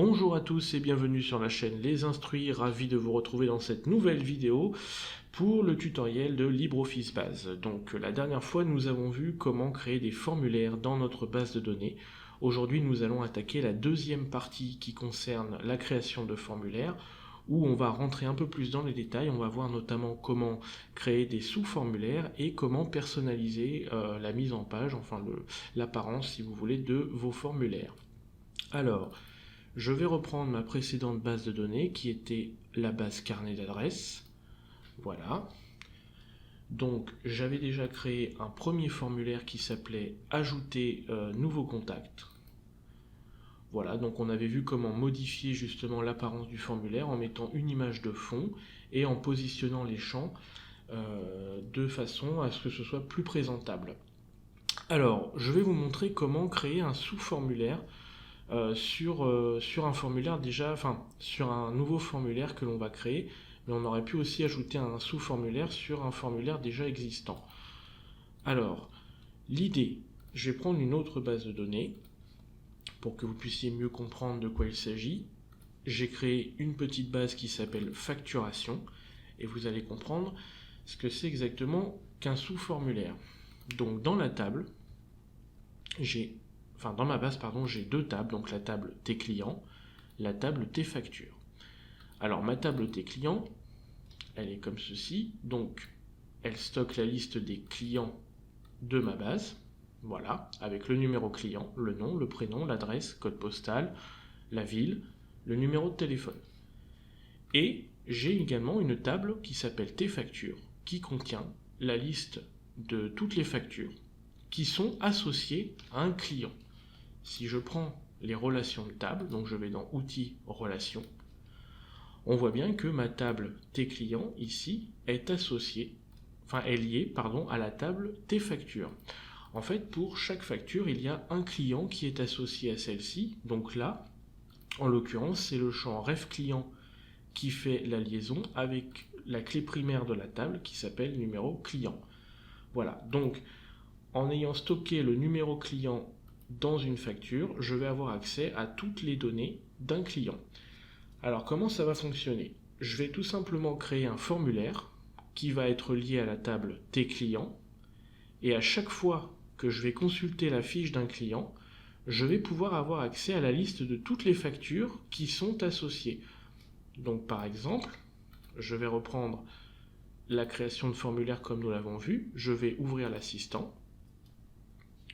Bonjour à tous et bienvenue sur la chaîne Les Instruits, ravi de vous retrouver dans cette nouvelle vidéo pour le tutoriel de LibreOffice Base. Donc la dernière fois nous avons vu comment créer des formulaires dans notre base de données. Aujourd'hui nous allons attaquer la deuxième partie qui concerne la création de formulaires où on va rentrer un peu plus dans les détails. On va voir notamment comment créer des sous-formulaires et comment personnaliser la mise en page, enfin l'apparence si vous voulez de vos formulaires. Alors, je vais reprendre ma précédente base de données qui était la base carnet d'adresses. Voilà. Donc j'avais déjà créé un premier formulaire qui s'appelait ajouter nouveau contact. Voilà, donc on avait vu comment modifier justement l'apparence du formulaire en mettant une image de fond et en positionnant les champs de façon à ce que ce soit plus présentable. Alors, je vais vous montrer comment créer un sous-formulaire sur un formulaire déjà, enfin sur un nouveau formulaire que l'on va créer, mais on aurait pu aussi ajouter un sous-formulaire sur un formulaire déjà existant. Alors, l'idée, je vais prendre une autre base de données pour que vous puissiez mieux comprendre de quoi il s'agit. J'ai créé une petite base qui s'appelle facturation et vous allez comprendre ce que c'est exactement qu'un sous-formulaire. Donc dans la table, dans ma base, j'ai deux tables, donc la table Tes clients, la table Tes factures. Alors ma table Tes clients, elle est comme ceci, donc elle stocke la liste des clients de ma base, voilà, avec le numéro client, le nom, le prénom, l'adresse, code postal, la ville, le numéro de téléphone. Et j'ai également une table qui s'appelle Tes factures, qui contient la liste de toutes les factures qui sont associées à un client. Si je prends les relations de table, donc je vais dans Outils, Relations, on voit bien que ma table Tes clients, ici, est liée à la table Tes factures. En fait, pour chaque facture, il y a un client qui est associé à celle-ci. Donc là, en l'occurrence, c'est le champ ref client qui fait la liaison avec la clé primaire de la table qui s'appelle numéro client. Voilà, donc en ayant stocké le numéro client dans une facture, je vais avoir accès à toutes les données d'un client. Alors comment ça va fonctionner? Je vais tout simplement créer un formulaire qui va être lié à la table Tes clients et à chaque fois que je vais consulter la fiche d'un client, je vais pouvoir avoir accès à la liste de toutes les factures qui sont associées. Donc par exemple, je vais reprendre la création de formulaire comme nous l'avons vu, je vais ouvrir l'assistant.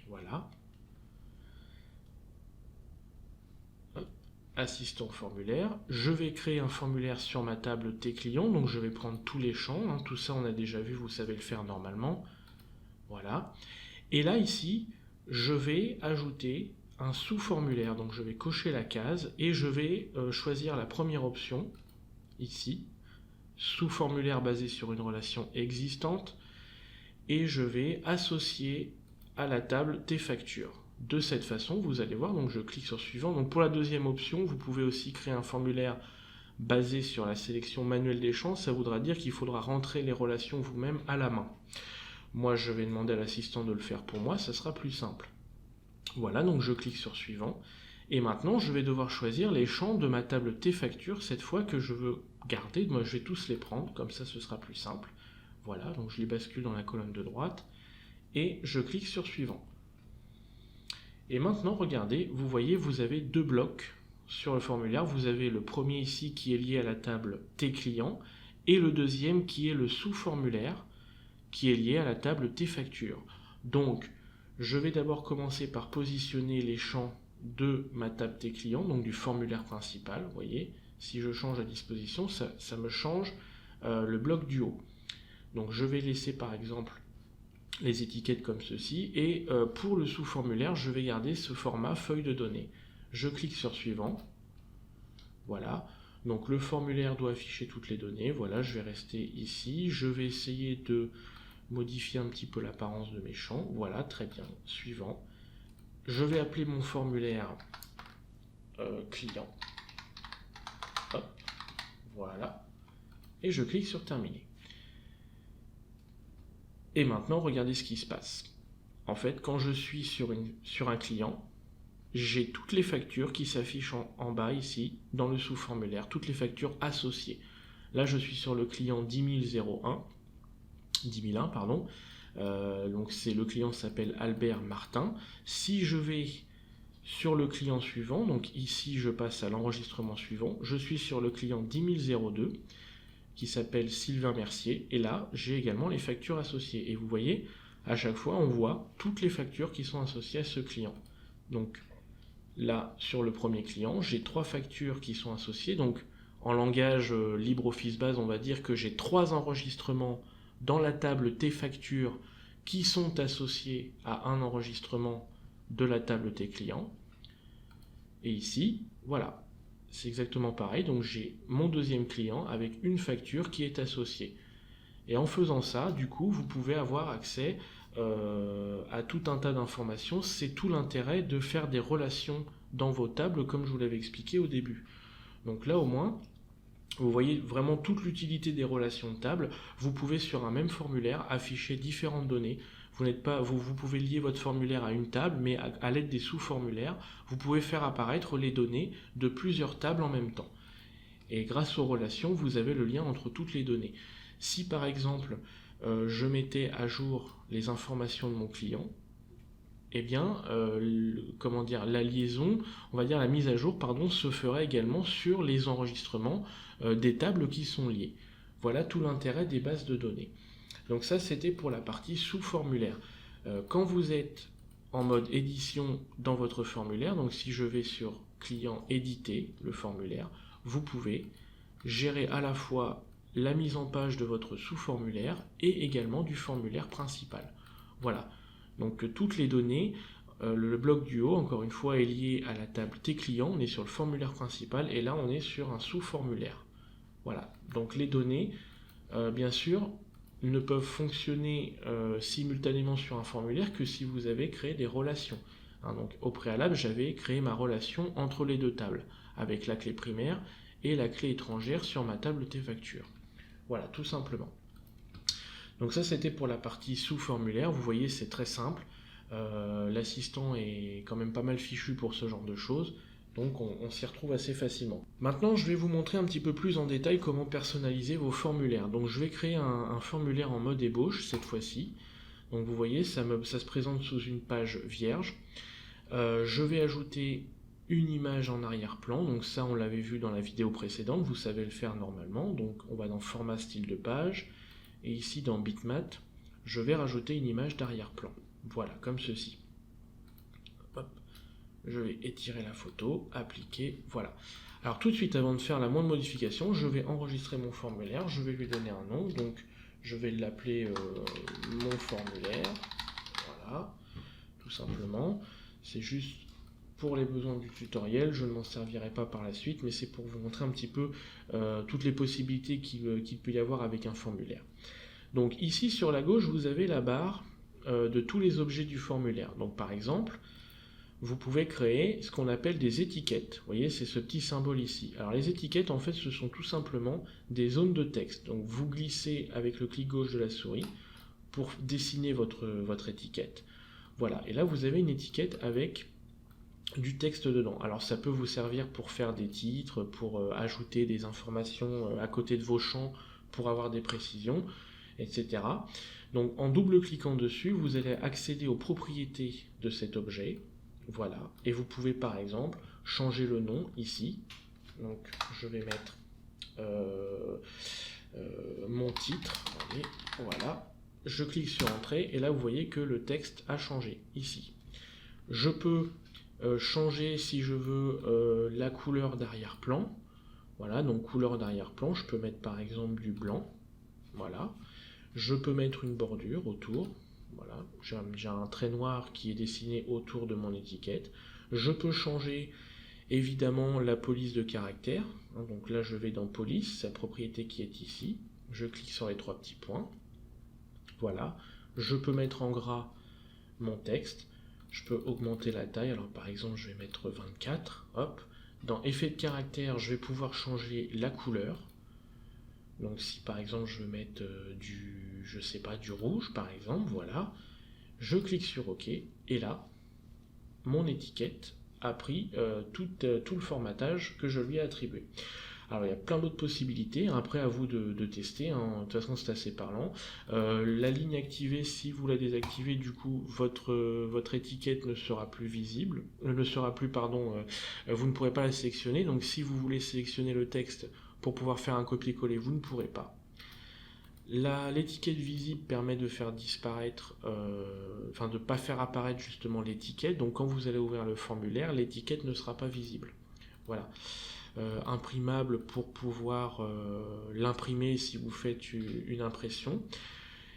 Voilà. Assistant formulaire. Je vais créer un formulaire sur ma table Tes clients, donc je vais prendre tous les champs. Tout ça on a déjà vu, vous savez le faire normalement. Voilà. Et là ici, je vais ajouter un sous-formulaire. Donc je vais cocher la case et je vais choisir la première option, ici. Sous-formulaire basé sur une relation existante. Et je vais associer à la table Tes factures. De cette façon, vous allez voir, donc je clique sur suivant. Donc pour la deuxième option, vous pouvez aussi créer un formulaire basé sur la sélection manuelle des champs. Ça voudra dire qu'il faudra rentrer les relations vous-même à la main. Moi, je vais demander à l'assistant de le faire pour moi, ça sera plus simple. Voilà, donc je clique sur suivant. Et maintenant, je vais devoir choisir les champs de ma table Tes factures, cette fois que je veux garder. Moi, je vais tous les prendre, comme ça ce sera plus simple. Voilà, donc je les bascule dans la colonne de droite. Et je clique sur suivant. Et maintenant, regardez, vous voyez, vous avez deux blocs sur le formulaire. Vous avez le premier ici qui est lié à la table Tes clients et le deuxième qui est le sous-formulaire qui est lié à la table Tes factures. Donc, je vais d'abord commencer par positionner les champs de ma table Tes clients, donc du formulaire principal. Vous voyez, si je change la disposition, ça me change le bloc du haut. Donc, je vais laisser par exemple les étiquettes comme ceci, et pour le sous-formulaire, je vais garder ce format feuille de données. Je clique sur suivant, voilà, donc le formulaire doit afficher toutes les données, voilà, je vais rester ici, je vais essayer de modifier un petit peu l'apparence de mes champs, voilà, très bien, suivant, je vais appeler mon formulaire client, hop, voilà, et je clique sur terminer. Et maintenant, regardez ce qui se passe. En fait, quand je suis sur un client, j'ai toutes les factures qui s'affichent en bas ici, dans le sous-formulaire, toutes les factures associées. Là, je suis sur le client 10 001, pardon. Donc le client s'appelle Albert Martin. Si je vais sur le client suivant, donc ici je passe à l'enregistrement suivant, je suis sur le client 10 002 qui s'appelle Sylvain Mercier, et là j'ai également les factures associées. Et vous voyez, à chaque fois on voit toutes les factures qui sont associées à ce client. Donc là, sur le premier client, j'ai 3 factures qui sont associées, donc en langage LibreOffice Base, on va dire que j'ai 3 enregistrements dans la table Tes factures qui sont associés à un enregistrement de la table Tes clients. Et ici, voilà, c'est exactement pareil, donc j'ai mon deuxième client avec une facture qui est associée. Et en faisant ça, du coup, vous pouvez avoir accès à tout un tas d'informations. C'est tout l'intérêt de faire des relations dans vos tables, comme je vous l'avais expliqué au début. Donc là, au moins, vous voyez vraiment toute l'utilité des relations de table. Vous pouvez sur un même formulaire afficher différentes données. Vous pouvez lier votre formulaire à une table, mais à l'aide des sous-formulaires, vous pouvez faire apparaître les données de plusieurs tables en même temps. Et grâce aux relations, vous avez le lien entre toutes les données. Si par exemple, je mettais à jour les informations de mon client, eh bien, la liaison, on va dire la mise à jour, pardon, se ferait également sur les enregistrements des tables qui sont liées. Voilà tout l'intérêt des bases de données. Donc ça, c'était pour la partie sous-formulaire. Quand vous êtes en mode édition dans votre formulaire, donc si je vais sur client éditer le formulaire, vous pouvez gérer à la fois la mise en page de votre sous-formulaire et également du formulaire principal. Voilà, donc toutes les données, le bloc du haut, encore une fois, est lié à la table Tes clients, on est sur le formulaire principal et là on est sur un sous-formulaire. Voilà, donc les données, bien sûr, ne peuvent fonctionner simultanément sur un formulaire que si vous avez créé des relations. Donc au préalable, j'avais créé ma relation entre les deux tables, avec la clé primaire et la clé étrangère sur ma table Tes factures. Voilà, tout simplement. Donc ça, c'était pour la partie sous-formulaire. Vous voyez, c'est très simple. L'assistant est quand même pas mal fichu pour ce genre de choses. Donc on s'y retrouve assez facilement. Maintenant, je vais vous montrer un petit peu plus en détail comment personnaliser vos formulaires. Donc je vais créer un formulaire en mode ébauche cette fois-ci. Donc vous voyez, ça se présente sous une page vierge. Je vais ajouter une image en arrière-plan. Donc ça, on l'avait vu dans la vidéo précédente. Vous savez le faire normalement. Donc on va dans Format style de page. Et ici dans Bitmap, je vais rajouter une image d'arrière-plan. Voilà, comme ceci. Hop. Je vais étirer la photo, appliquer, voilà. Alors tout de suite, avant de faire la moindre modification, je vais enregistrer mon formulaire, je vais lui donner un nom, donc je vais l'appeler mon formulaire, voilà, tout simplement. C'est juste pour les besoins du tutoriel, je ne m'en servirai pas par la suite, mais c'est pour vous montrer un petit peu toutes les possibilités qu'il peut y avoir avec un formulaire. Donc ici sur la gauche, vous avez la barre de tous les objets du formulaire. Donc par exemple, vous pouvez créer ce qu'on appelle des étiquettes. Vous voyez, c'est ce petit symbole ici. Alors les étiquettes, en fait, ce sont tout simplement des zones de texte. Donc vous glissez avec le clic gauche de la souris pour dessiner votre étiquette. Voilà, et là vous avez une étiquette avec du texte dedans. Alors ça peut vous servir pour faire des titres, pour ajouter des informations à côté de vos champs, pour avoir des précisions, etc. Donc en double-cliquant dessus, vous allez accéder aux propriétés de cet objet. Voilà, et vous pouvez par exemple changer le nom ici. Donc je vais mettre mon titre. Allez, voilà, je clique sur Entrée et là vous voyez que le texte a changé ici. Je peux changer si je veux la couleur d'arrière-plan. Voilà, donc couleur d'arrière-plan, je peux mettre par exemple du blanc. Voilà, je peux mettre une bordure autour. Voilà, j'ai un trait noir qui est dessiné autour de mon étiquette. Je peux changer évidemment la police de caractère. Donc là je vais dans police, sa propriété qui est ici. Je clique sur les 3 petits points. Voilà, je peux mettre en gras mon texte. Je peux augmenter la taille. Alors par exemple je vais mettre 24. Hop. Dans effet de caractère, je vais pouvoir changer la couleur. Donc si par exemple je veux mettre du rouge par exemple, voilà, je clique sur OK et là, mon étiquette a pris tout le formatage que je lui ai attribué. Alors il y a plein d'autres possibilités, après à vous de tester, hein. De toute façon c'est assez parlant. La ligne activée, si vous la désactivez, du coup votre étiquette ne sera plus visible, ne sera plus, pardon, vous ne pourrez pas la sélectionner, donc si vous voulez sélectionner le texte pour pouvoir faire un copier-coller, vous ne pourrez pas. L'étiquette visible permet de faire disparaître, de ne pas faire apparaître justement l'étiquette, donc quand vous allez ouvrir le formulaire, l'étiquette ne sera pas visible. Voilà. Imprimable pour pouvoir l'imprimer si vous faites une impression,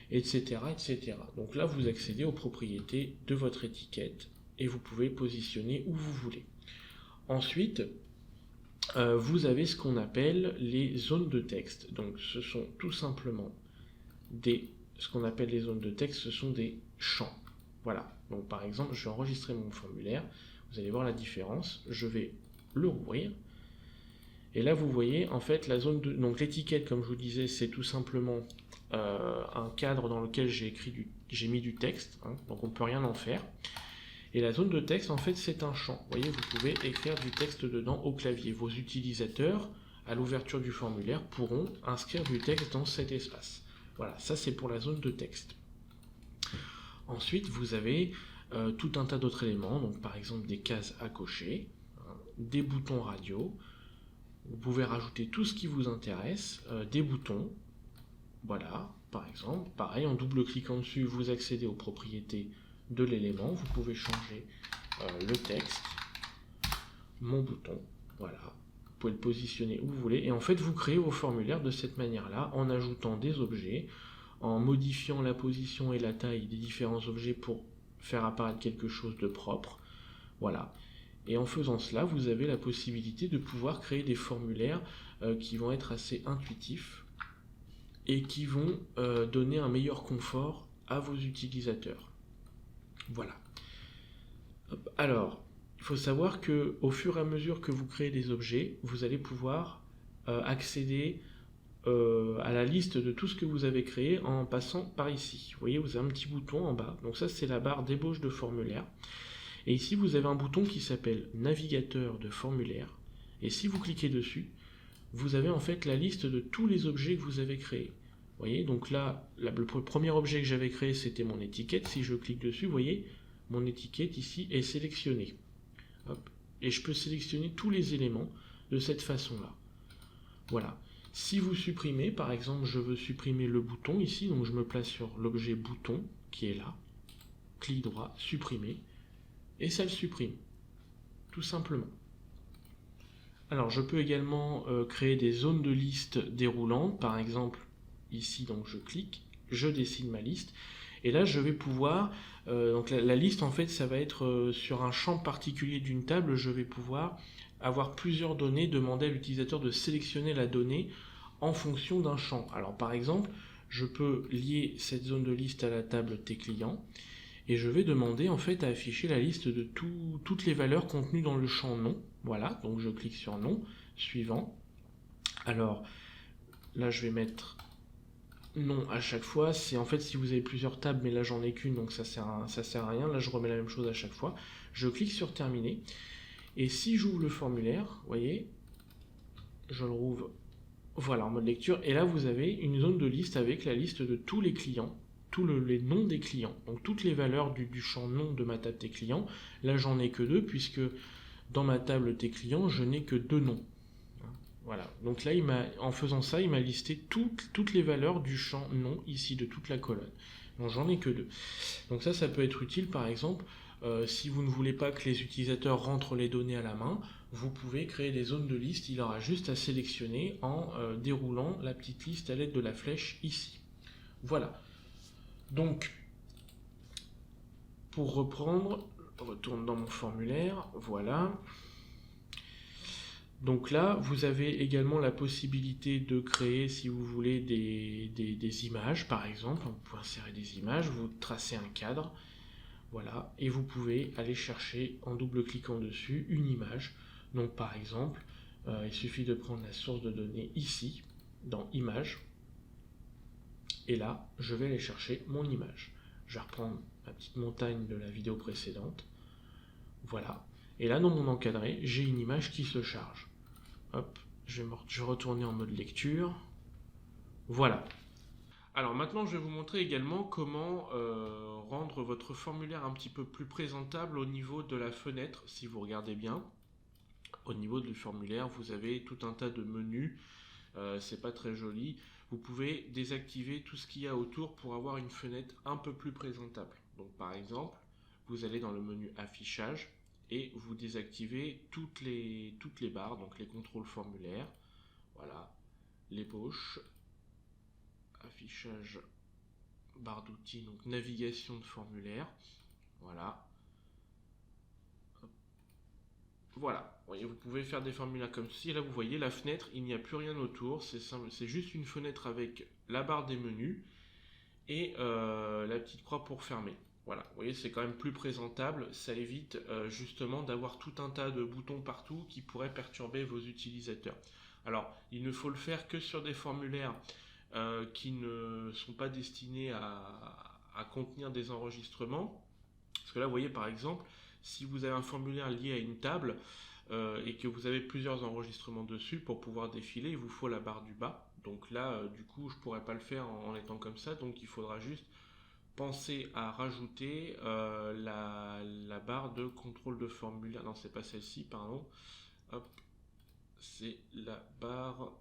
etc., etc. Donc là, vous accédez aux propriétés de votre étiquette et vous pouvez positionner où vous voulez. Ensuite, vous avez ce qu'on appelle les zones de texte. Donc ce sont tout simplement ce qu'on appelle les zones de texte, ce sont des champs. Voilà. Donc par exemple, je vais enregistrer mon formulaire. Vous allez voir la différence. Je vais le rouvrir. Et là, vous voyez, en fait, donc l'étiquette, comme je vous disais, c'est tout simplement un cadre dans lequel j'ai mis du texte, hein, donc on ne peut rien en faire. Et la zone de texte, en fait, c'est un champ. Vous voyez, vous pouvez écrire du texte dedans au clavier. Vos utilisateurs, à l'ouverture du formulaire, pourront inscrire du texte dans cet espace. Voilà, ça c'est pour la zone de texte. Ensuite, vous avez tout un tas d'autres éléments, donc par exemple des cases à cocher, hein, des boutons radio. Vous pouvez rajouter tout ce qui vous intéresse, des boutons, voilà, par exemple. Pareil, en double-cliquant dessus, vous accédez aux propriétés de l'élément. Vous pouvez changer le texte, mon bouton, voilà. Vous pouvez le positionner où vous voulez. Et en fait, vous créez vos formulaires de cette manière-là, en ajoutant des objets, en modifiant la position et la taille des différents objets pour faire apparaître quelque chose de propre. Voilà. Et en faisant cela, vous avez la possibilité de pouvoir créer des formulaires qui vont être assez intuitifs et qui vont donner un meilleur confort à vos utilisateurs. Voilà. Alors, il faut savoir que au fur et à mesure que vous créez des objets, vous allez pouvoir accéder à la liste de tout ce que vous avez créé en passant par ici. Vous voyez, vous avez un petit bouton en bas. Donc ça, c'est la barre d'ébauche de formulaire. Et ici, vous avez un bouton qui s'appelle navigateur de formulaire. Et si vous cliquez dessus, vous avez en fait la liste de tous les objets que vous avez créés. Vous voyez, donc là, le premier objet que j'avais créé, c'était mon étiquette. Si je clique dessus, vous voyez, mon étiquette ici est sélectionnée. Hop. Et je peux sélectionner tous les éléments de cette façon-là. Voilà. Si vous supprimez, par exemple, je veux supprimer le bouton ici, donc je me place sur l'objet bouton qui est là. Clic droit, supprimer. Et ça le supprime, tout simplement. Alors je peux également créer des zones de liste déroulantes, par exemple ici, donc je clique, je dessine ma liste, et là je vais pouvoir, donc la liste en fait ça va être sur un champ particulier d'une table, je vais pouvoir avoir plusieurs données, demander à l'utilisateur de sélectionner la donnée en fonction d'un champ. Alors par exemple, je peux lier cette zone de liste à la table T client, et je vais demander en fait à afficher la liste de toutes les valeurs contenues dans le champ nom. Voilà, donc je clique sur nom, suivant. Alors là je vais mettre nom à chaque fois. C'est en fait si vous avez plusieurs tables, mais là j'en ai qu'une, donc ça sert à rien. Là je remets la même chose à chaque fois. Je clique sur terminer. Et si j'ouvre le formulaire, vous voyez, je le rouvre, voilà, en mode lecture. Et là vous avez une zone de liste avec la liste de tous les clients, les noms des clients, donc toutes les valeurs du champ nom de ma table T client. Là j'en ai que 2 puisque dans ma table T client je n'ai que 2 noms. Voilà, donc là en faisant ça il m'a listé toutes les valeurs du champ nom ici de toute la colonne. Donc j'en ai que 2. Donc ça peut être utile par exemple si vous ne voulez pas que les utilisateurs rentrent les données à la main, vous pouvez créer des zones de liste, il aura juste à sélectionner en déroulant la petite liste à l'aide de la flèche ici. Voilà. Donc, pour reprendre, je retourne dans mon formulaire, voilà. Donc là, vous avez également la possibilité de créer, si vous voulez, des images, par exemple. Vous pouvez insérer des images, vous tracez un cadre, voilà, et vous pouvez aller chercher, en double-cliquant dessus, une image. Donc par exemple, il suffit de prendre la source de données ici, dans Images, et là, je vais aller chercher mon image. Je vais reprendre ma petite montagne de la vidéo précédente. Voilà. Et là, dans mon encadré, j'ai une image qui se charge. Hop, je vais retourner en mode lecture. Voilà. Alors maintenant, je vais vous montrer également comment rendre votre formulaire un petit peu plus présentable au niveau de la fenêtre, si vous regardez bien. Au niveau du formulaire, vous avez tout un tas de menus, c'est pas très joli. Vous pouvez désactiver tout ce qu'il y a autour pour avoir une fenêtre un peu plus présentable. Donc par exemple, vous allez dans le menu affichage et vous désactivez toutes les barres, donc les contrôles formulaires, voilà, les poches, affichage, barre d'outils, donc navigation de formulaire, voilà. Voilà, vous pouvez faire des formulaires comme ceci. Là, vous voyez la fenêtre, il n'y a plus rien autour. C'est simple, c'est juste une fenêtre avec la barre des menus et la petite croix pour fermer. Voilà, vous voyez, c'est quand même plus présentable. Ça évite justement d'avoir tout un tas de boutons partout qui pourraient perturber vos utilisateurs. Alors, il ne faut le faire que sur des formulaires qui ne sont pas destinés à contenir des enregistrements. Parce que là, vous voyez, par exemple, si vous avez un formulaire lié à une table et que vous avez plusieurs enregistrements dessus, pour pouvoir défiler, il vous faut la barre du bas. Donc là, du coup, je ne pourrais pas le faire en étant comme ça. Donc il faudra juste penser à rajouter la barre de contrôle de formulaire. Non, c'est pas celle-ci, pardon. Hop, c'est la barre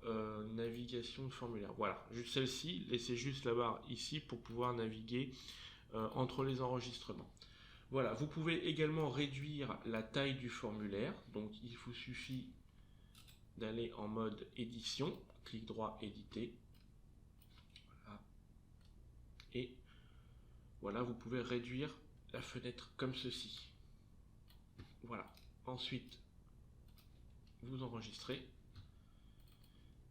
navigation de formulaire. Voilà, juste celle-ci. Laissez juste la barre ici pour pouvoir naviguer entre les enregistrements. Voilà, vous pouvez également réduire la taille du formulaire. Donc il vous suffit d'aller en mode édition, clic droit éditer. Voilà. Et voilà, vous pouvez réduire la fenêtre comme ceci. Voilà. Ensuite, vous enregistrez.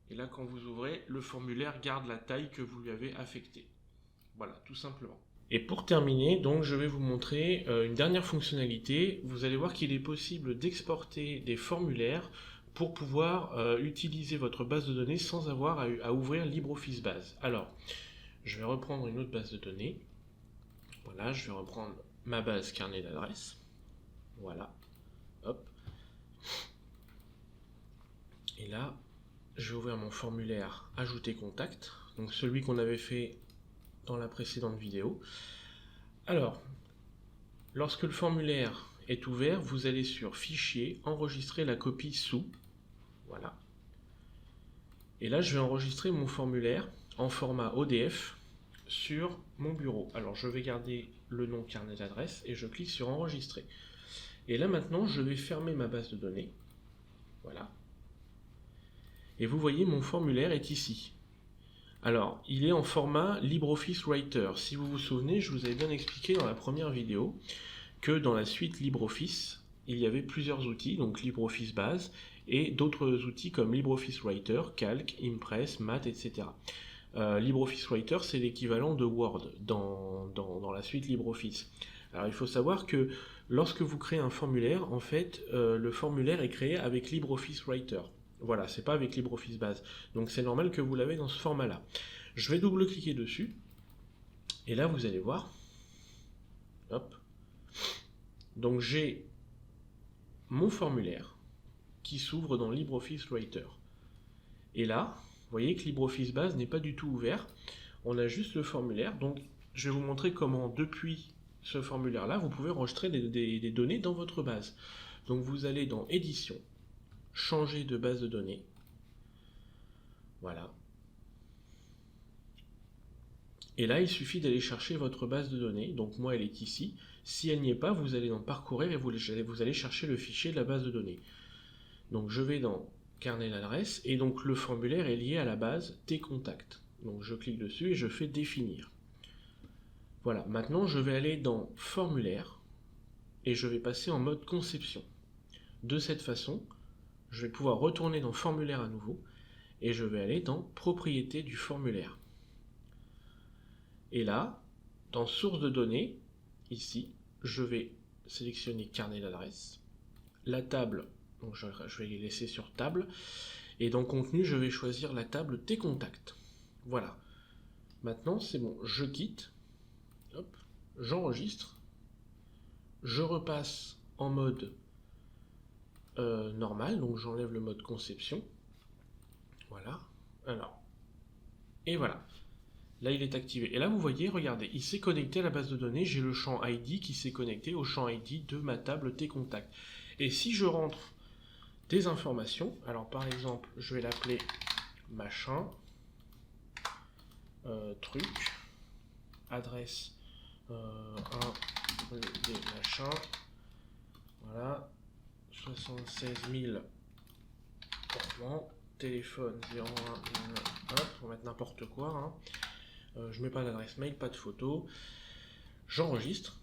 Et là, quand vous ouvrez, le formulaire garde la taille que vous lui avez affectée. Voilà, tout simplement. Et pour terminer, donc, je vais vous montrer une dernière fonctionnalité. Vous allez voir qu'il est possible d'exporter des formulaires pour pouvoir utiliser votre base de données sans avoir à ouvrir LibreOffice Base. Alors, je vais reprendre une autre base de données. Voilà, je vais reprendre ma base carnet d'adresses. Voilà, hop. Et là, je vais ouvrir mon formulaire Ajouter contact, donc celui qu'on avait fait dans la précédente vidéo. Alors, lorsque le formulaire est ouvert, vous allez sur Fichier, enregistrer la copie sous. Voilà. Et là, je vais enregistrer mon formulaire en format ODF sur mon bureau. Alors, je vais garder le nom carnet d'adresse et je clique sur Enregistrer. Et là, maintenant, je vais fermer ma base de données. Voilà. Et vous voyez, mon formulaire est ici. Alors, il est en format LibreOffice Writer. Si vous vous souvenez, je vous avais bien expliqué dans la première vidéo que dans la suite LibreOffice, il y avait plusieurs outils, donc LibreOffice Base, et d'autres outils comme LibreOffice Writer, Calc, Impress, Math, etc. LibreOffice Writer, c'est l'équivalent de Word dans la suite LibreOffice. Alors, il faut savoir que lorsque vous créez un formulaire, en fait, le formulaire est créé avec LibreOffice Writer. Voilà, c'est pas avec LibreOffice Base. Donc c'est normal que vous l'avez dans ce format-là. Je vais double-cliquer dessus. Et là, vous allez voir. Hop. Donc j'ai mon formulaire qui s'ouvre dans LibreOffice Writer. Et là, vous voyez que LibreOffice Base n'est pas du tout ouvert. On a juste le formulaire. Donc je vais vous montrer comment, depuis ce formulaire-là, vous pouvez enregistrer des données dans votre base. Donc vous allez dans Édition, changer de base de données. Voilà. Et là, il suffit d'aller chercher votre base de données. Donc moi, elle est ici. Si elle n'y est pas, vous allez dans Parcourir et vous allez chercher le fichier de la base de données. Donc je vais dans Carnet d'adresse et donc le formulaire est lié à la base Tes contacts. Donc je clique dessus et je fais Définir. Voilà. Maintenant, je vais aller dans Formulaire et je vais passer en mode Conception. De cette façon, je vais pouvoir retourner dans Formulaire à nouveau et je vais aller dans Propriétés du formulaire. Et là, dans Source de données, ici, je vais sélectionner Carnet d'adresse. La table, donc je vais les laisser sur Table. Et dans Contenu, je vais choisir la table Tes contacts. Voilà. Maintenant, c'est bon, je quitte. Hop, j'enregistre. Je repasse en mode normal, donc j'enlève le mode conception. Voilà. Alors, et voilà. Là, il est activé. Et là, vous voyez, regardez, il s'est connecté à la base de données. J'ai le champ ID qui s'est connecté au champ ID de ma table T-Contact. Et si je rentre des informations, alors par exemple, je vais l'appeler machin, truc, adresse 1 rue des machins, voilà, 76 000 Rouen, téléphone 01, hop, on va mettre n'importe quoi, hein. Je mets pas d'adresse mail, pas de photo, j'enregistre,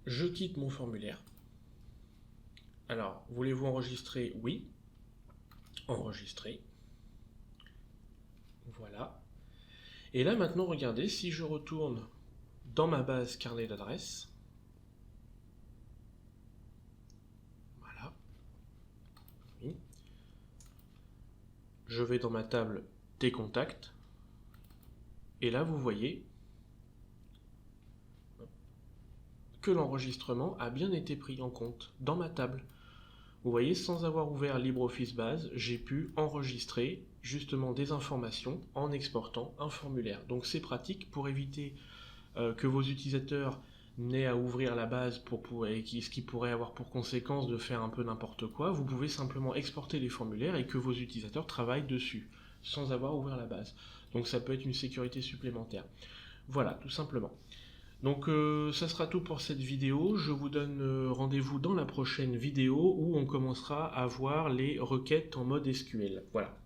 je quitte mon formulaire. Alors, voulez-vous enregistrer? Oui, enregistrer, voilà. Et là maintenant, regardez, si je retourne dans ma base carnet d'adresses, voilà, oui. Je vais dans ma table des contacts, et là vous voyez que l'enregistrement a bien été pris en compte dans ma table. Vous voyez, sans avoir ouvert LibreOffice Base, j'ai pu enregistrer justement des informations en exportant un formulaire. Donc c'est pratique pour éviter que vos utilisateurs n'aient à ouvrir la base ce qui pourrait avoir pour conséquence de faire un peu n'importe quoi. Vous pouvez simplement exporter les formulaires et que vos utilisateurs travaillent dessus sans avoir ouvert la base. Donc ça peut être une sécurité supplémentaire. Voilà, tout simplement. Donc ça sera tout pour cette vidéo. Je vous donne rendez-vous dans la prochaine vidéo où on commencera à voir les requêtes en mode SQL. Voilà.